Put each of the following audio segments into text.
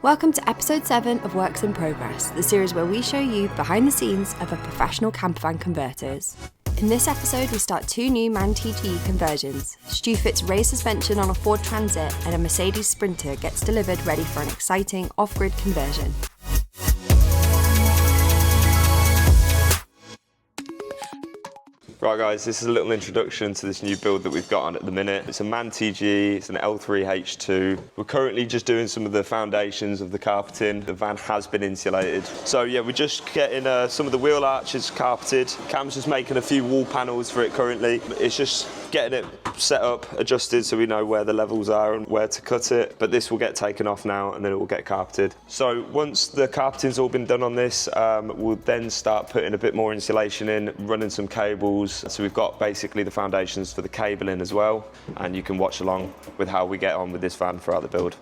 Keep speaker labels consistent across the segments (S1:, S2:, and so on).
S1: Welcome to episode 7 of Works in Progress, the series where we show you behind the scenes of a professional campervan converters. In this episode, we start 2 new MAN TGE conversions. Stu fits raised suspension on a Ford Transit and a Mercedes Sprinter gets delivered ready for an exciting off-grid conversion.
S2: Right guys, this is a little introduction to this new build that we've got on at the minute. It's a MAN TGE, it's an L3H2. We're currently just doing some of the foundations of the carpeting. The van has been insulated. So yeah, we're just getting some of the wheel arches carpeted. Cam's just making a few wall panels for it currently. It's just getting it set up, adjusted so we know where the levels are and where to cut it. But this will get taken off now and then it will get carpeted. So once the carpeting's all been done on this, we'll then start putting a bit more insulation in, running some cables. So we've got basically the foundations for the cabling as well, and you can watch along with how we get on with this van throughout the build.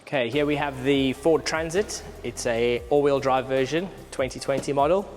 S3: Okay, here we have the Ford Transit. It's a all-wheel drive version, 2020 model.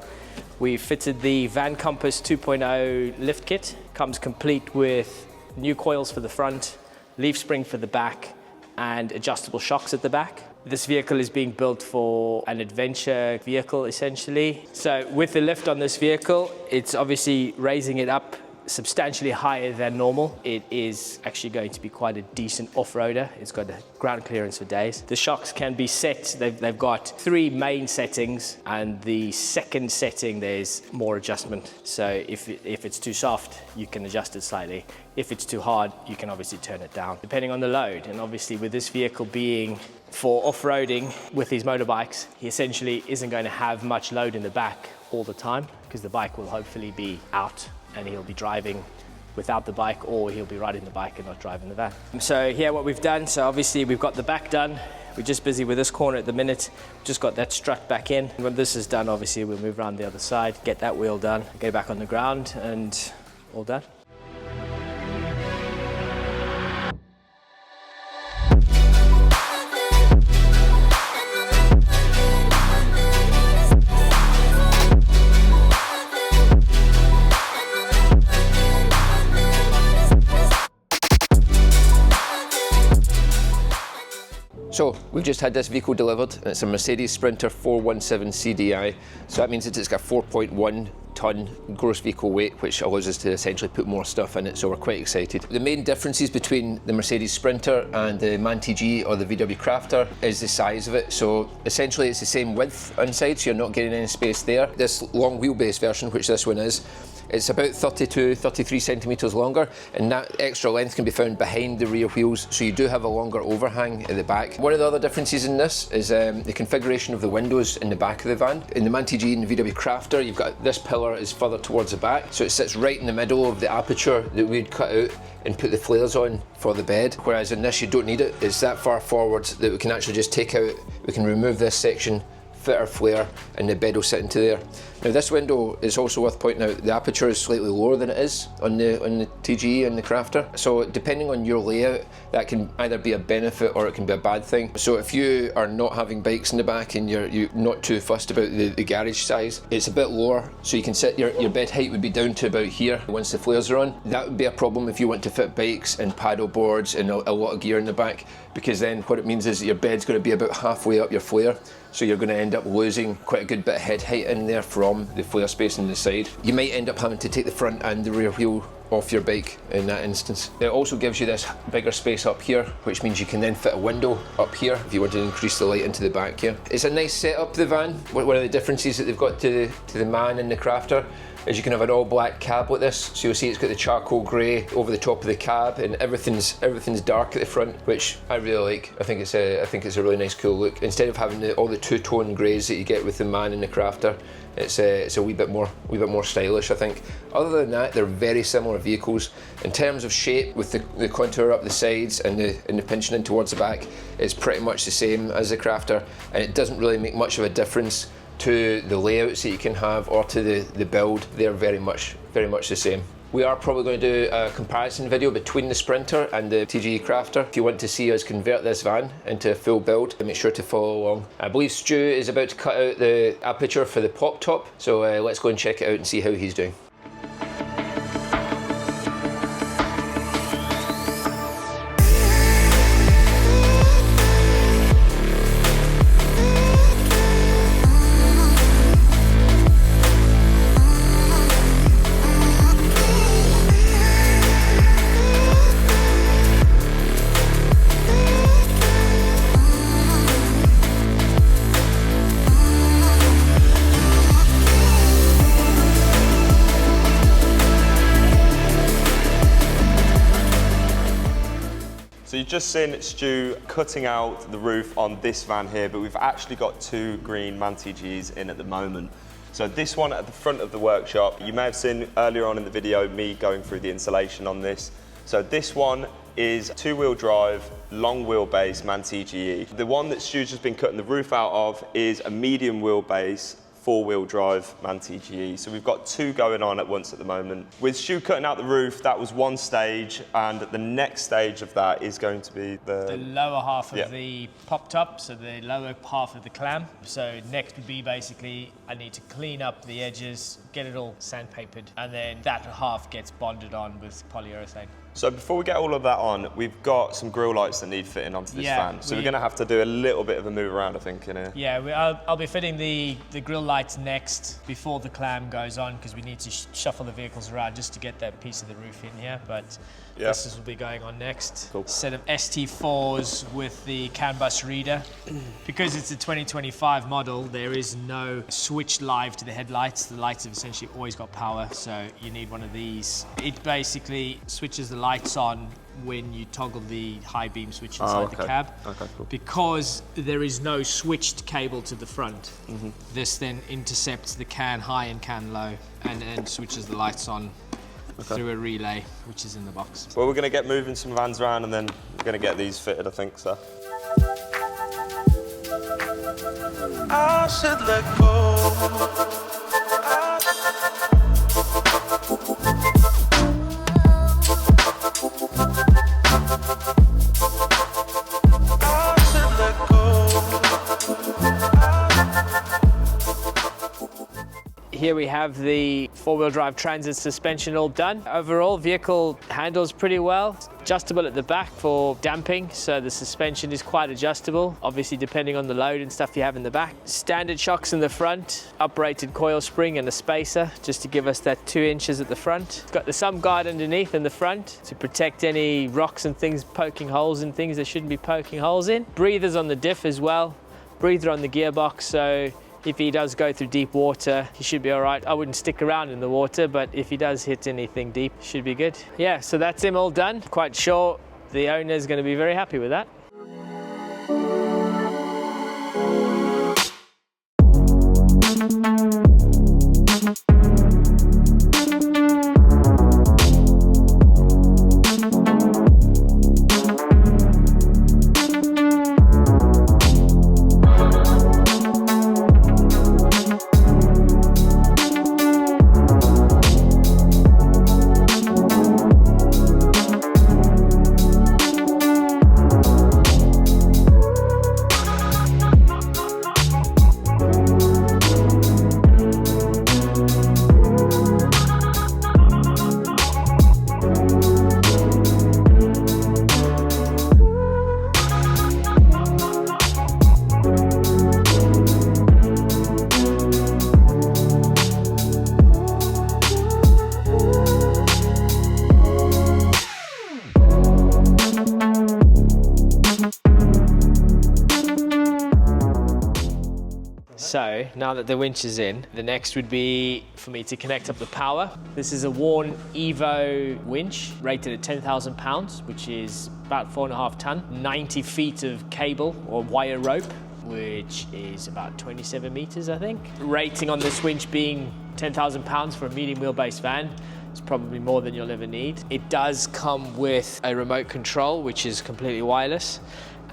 S3: We fitted the Van Compass 2.0 lift kit. Comes complete with new coils for the front, leaf spring for the back, and adjustable shocks at the back. This vehicle is being built for an adventure vehicle, essentially. So with the lift on this vehicle, it's obviously raising it up substantially higher than normal. It is actually going to be quite a decent off-roader. It's got a ground clearance for days. The shocks can be set. They've got 3 main settings, and the second setting there's more adjustment. So if it's too soft, you can adjust it slightly. If it's too hard, you can obviously turn it down, depending on the load. And obviously with this vehicle being for off-roading with these motorbikes, he essentially isn't going to have much load in the back all the time, because the bike will hopefully be out and he'll be driving without the bike, or he'll be riding the bike and not driving the van. So here what we've done, so obviously we've got the back done. We're just busy with this corner at the minute. We've just got that strut back in. When this is done, obviously we'll move around the other side, get that wheel done, get it back on the ground, and all done.
S4: So we've just had this vehicle delivered. It's a Mercedes Sprinter 417 CDI. So that means that it's got 4.1 ton gross vehicle weight, which allows us to essentially put more stuff in it, so we're quite excited. The main differences between the Mercedes Sprinter and the MAN TGE or the VW Crafter is the size of it. So essentially it's the same width inside, so you're not getting any space there. This long wheelbase version, which this one is, it's about 32, 33 centimetres longer, and that extra length can be found behind the rear wheels, so you do have a longer overhang at the back. One of the other differences in this is the configuration of the windows in the back of the van. In the MAN TGE and the VW Crafter, you've got this pillar is further towards the back, so it sits right in the middle of the aperture that we'd cut out and put the flares on for the bed, whereas in this you don't need it. It's that far forward that we can actually just take out, we can remove this section, fit our flare, and the bed will sit into there. Now this window is also worth pointing out, the aperture is slightly lower than it is on the TGE and the Crafter. So depending on your layout, that can either be a benefit or it can be a bad thing. So if you are not having bikes in the back and you're not too fussed about the garage size, it's a bit lower, so you can sit, your bed height would be down to about here once the flares are on. That would be a problem if you want to fit bikes and paddle boards and a lot of gear in the back, because then what it means is that your bed's going to be about halfway up your flare, so you're going to end up losing quite a good bit of head height in there from the flare space on the side. You might end up having to take the front and the rear wheel off your bike in that instance. It also gives you this bigger space up here, which means you can then fit a window up here if you want to increase the light into the back here. It's a nice setup, the van. One of the differences that they've got to the MAN and the Crafter is you can have an all black cab like this, so you'll see it's got the charcoal grey over the top of the cab, and everything's dark at the front, which I really like. I think it's a really nice, cool look. Instead of having all the two-tone greys that you get with the MAN and the Crafter, it's a wee bit more stylish, I think. Other than that, they're very similar vehicles in terms of shape, with the contour up the sides and the pinching in towards the back. It's pretty much the same as the Crafter, and it doesn't really make much of a difference to the layouts that you can have or to the build. They're very much the same. We are probably going to do a comparison video between the Sprinter and the TGE Crafter. If you want to see us convert this van into a full build, make sure to follow along. I believe Stu is about to cut out the aperture for the pop top, so let's go and check it out and see how he's doing.
S2: So you've just seen Stu cutting out the roof on this van here, but we've actually got two green MAN TGEs in at the moment. So this one at the front of the workshop, you may have seen earlier on in the video me going through the installation on this. So this one is two-wheel drive, long wheelbase MAN TGE. The one that Stu's just been cutting the roof out of is a medium wheelbase, four-wheel drive MAN TGE. So we've got two going on at once at the moment. With Stu cutting out the roof, that was one stage, and the next stage of that is going to be the
S3: lower half of the pop top, so the lower half of the clam. So next would be basically, I need to clean up the edges, get it all sandpapered, and then that half gets bonded on with polyurethane.
S2: So before we get all of that on, we've got some grille lights that need fitting onto this van. So we're going to have to do a little bit of a move around, I think, in here.
S3: Yeah, I'll be fitting the grille lights next before the clam goes on, because we need to shuffle the vehicles around just to get that piece of the roof in here. But this will be going on next.
S2: Cool.
S3: Set of ST4s with the CAN bus reader. Because it's a 2025 model, there is no switch live to the headlights. The lights have essentially always got power, so you need one of these. It basically switches the lights on when you toggle the high beam switch inside the cab.
S2: Okay, cool.
S3: Because there is no switched cable to the front, this then intercepts the CAN high and CAN low and switches the lights on through a relay, which is in the box.
S2: Well, we're going to get moving some vans around and then we're going to get these fitted, I think, so.
S5: I should let go.
S3: Here we have the four-wheel drive transit suspension all done. Overall, vehicle handles pretty well. Adjustable at the back for damping, so the suspension is quite adjustable, obviously depending on the load and stuff you have in the back. Standard shocks in the front, uprated coil spring and a spacer, just to give us that 2 inches at the front. It's got the sump guard underneath in the front to protect any rocks and things poking holes in things that shouldn't be poking holes in. Breathers on the diff as well, breather on the gearbox, so if he does go through deep water, he should be all right. I wouldn't stick around in the water, but if he does hit anything deep, should be good. Yeah, so that's him all done. Quite sure the owner's going to be very happy with that. So now that the winch is in, the next would be for me to connect up the power. This is a Warn Evo winch rated at 10,000 pounds, which is about 4.5 ton, 90 feet of cable or wire rope, which is about 27 meters, I think. Rating on this winch being 10,000 pounds for a medium wheelbase van. It's probably more than you'll ever need. It does come with a remote control, which is completely wireless.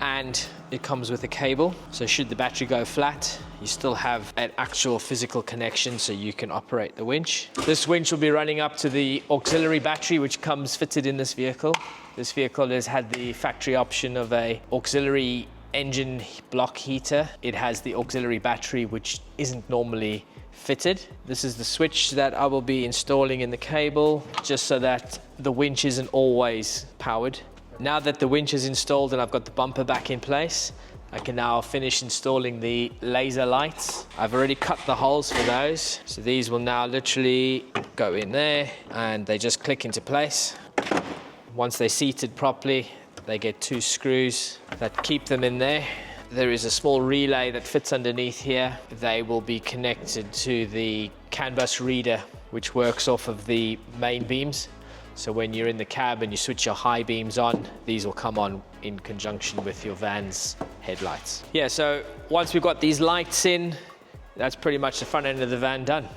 S3: and it comes with a cable. So should the battery go flat, you still have an actual physical connection so you can operate the winch. This winch will be running up to the auxiliary battery which comes fitted in this vehicle. This vehicle has had the factory option of a auxiliary engine block heater. It has the auxiliary battery which isn't normally fitted. This is the switch that I will be installing in the cable just so that the winch isn't always powered. Now that the winch is installed and I've got the bumper back in place, I can now finish installing the laser lights. I've already cut the holes for those. So these will now literally go in there and they just click into place. Once they're seated properly, they get 2 screws that keep them in there. There is a small relay that fits underneath here. They will be connected to the CAN bus reader, which works off of the main beams. So when you're in the cab and you switch your high beams on, these will come on in conjunction with your van's headlights. Yeah, so once we've got these lights in, that's pretty much the front end of the van done.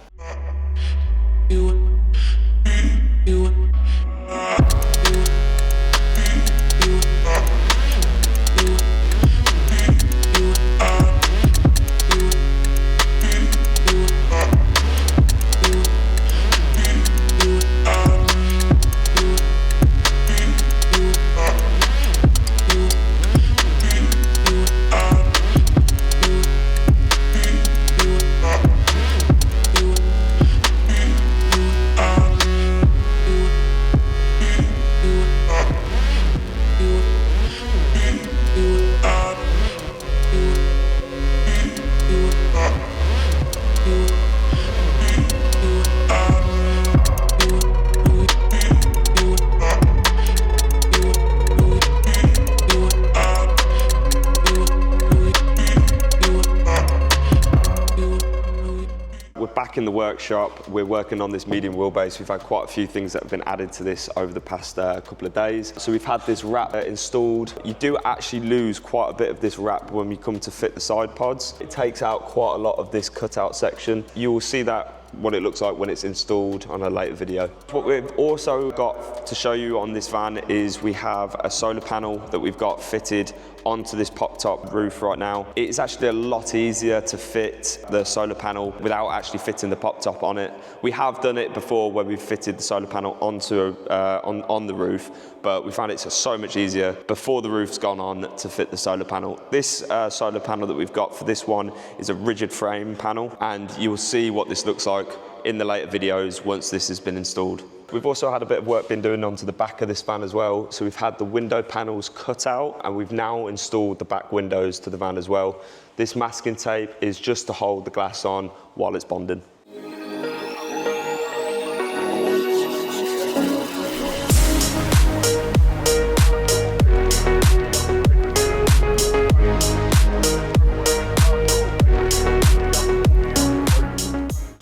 S2: In the workshop, we're working on this medium wheelbase. We've had quite a few things that have been added to this over the past couple of days. So we've had this wrap installed. You do actually lose quite a bit of this wrap when we come to fit the side pods. It takes out quite a lot of this cutout section. You will see that what it looks like when it's installed on a later video. What we've also got to show you on this van is we have a solar panel that we've got fitted onto this pop-top roof right now. It's actually a lot easier to fit the solar panel without actually fitting the pop-top on it. We have done it before where we've fitted the solar panel onto on the roof, but we found it's so much easier before the roof's gone on to fit the solar panel. This solar panel that we've got for this one is a rigid frame panel, and you will see what this looks like in the later videos once this has been installed. We've also had a bit of work been doing onto the back of this van as well. So we've had the window panels cut out and we've now installed the back windows to the van as well. This masking tape is just to hold the glass on while it's bonding.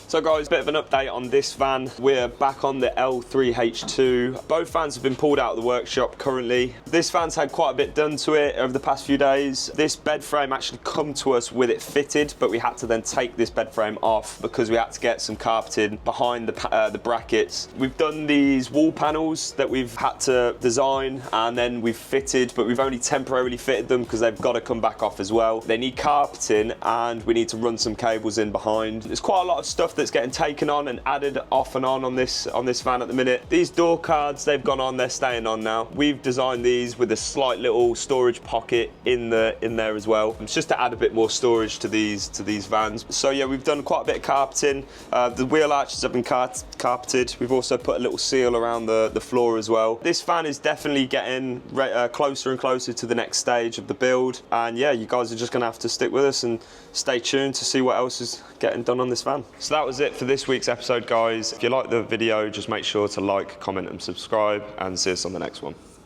S2: So guys, bit of an update on this van. We're back on the L3H2. Both vans have been pulled out of the workshop currently. This van's had quite a bit done to it over the past few days. This bed frame actually come to us with it fitted, but we had to then take this bed frame off because we had to get some carpeting behind the brackets. We've done these wall panels that we've had to design and then we've fitted, but we've only temporarily fitted them because they've got to come back off as well. They need carpeting and we need to run some cables in behind. There's quite a lot of stuff that's getting taken on and added off and on this van at the minute. These door cards, they've gone on, they're staying on now. We've designed these with a slight little storage pocket in there as well. It's just to add a bit more storage to these vans. So yeah, we've done quite a bit of carpeting. The wheel arches have been carpeted. We've also put a little seal around the floor as well. This van is definitely getting closer and closer to the next stage of the build. And yeah, you guys are just gonna have to stick with us and stay tuned to see what else is getting done on this van. So that was it for this week's episode, guys. If you like the video, just make sure to like, comment and subscribe, and see us on the next one.